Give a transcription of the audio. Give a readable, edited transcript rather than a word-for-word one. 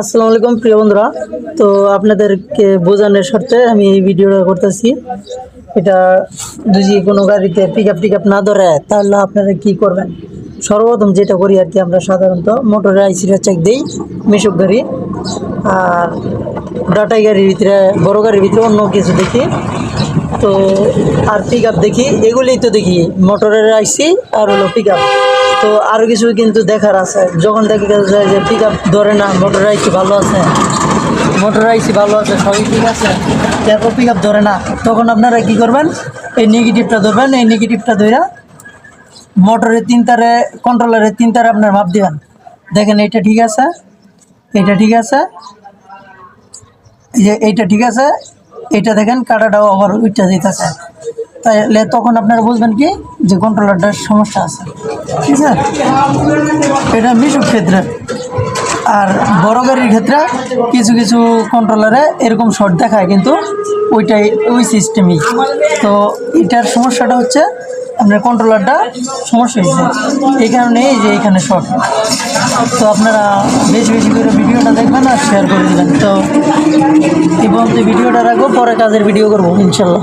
আসসালামু আলাইকুম প্রিয় বন্ধুরা। তো আপনাদেরকে বোঝানোর স্বার্থে আমি এই ভিডিওটা করতেছি। এটা যদি কোনো গাড়িতে পিক আপ না ধরে তাহলে আপনারা কি করবেন? সর্বপ্রথম যেটা করি আর কি, আমরা সাধারণত মোটরের আইসিটা চেক দিই, মিশুক গাড়ি আর ডাটাই গাড়ির ভিতরে, বড় গাড়ির ভিতরে অন্য কিছু দেখি। তো আর পিক আপ দেখি, এগুলিই তো দেখি, মোটরের আইসি আর হলো পিক আপ। তো আরও কিছু কিন্তু দেখার আছে। যখন দেখা যায় যে পিক আপ ধরে না, মোটরের আইসি ভালো আছে, মোটরের আইসি ভালো আছে, সবই ঠিক আছে, তারপর পিক আপ ধরে না, তখন আপনারা কী করবেন? এই নেগেটিভটা ধরবেন। এই নেগেটিভটা ধরে মোটরের তিন তারে, কন্ট্রোলারের তিন তারে আপনার মাপ দেবেন। দেখেন এইটা ঠিক আছে, এইটা ঠিক আছে, এই যে এইটা ঠিক আছে, এইটা দেখেন কাটাটাও আবার উইটা দিতেছে। তাহলে তখন আপনারা বুঝবেন কি যে কন্ট্রোলারটার সমস্যা আছে, ঠিক আছে? এটা মিশুক ক্ষেত্রে। আর বড় গাড়ির ক্ষেত্রে কিছু কিছু কন্ট্রোলারে এরকম শর্ট দেখায়, কিন্তু ওইটাই ওই সিস্টেমই। তো এটার সমস্যাটা হচ্ছে আপনার কন্ট্রোলারটা সমস্যা হয়েছে, এই কারণে এই যে এইখানে শর্ট। তো আপনারা বেশি বেশি করে ভিডিওটা দেখবেন আর শেয়ার করে দেবেন। তো এই পর্যন্ত ভিডিওটা রাখবো, পরে কাজের ভিডিও করবো ইনশাল্লাহ।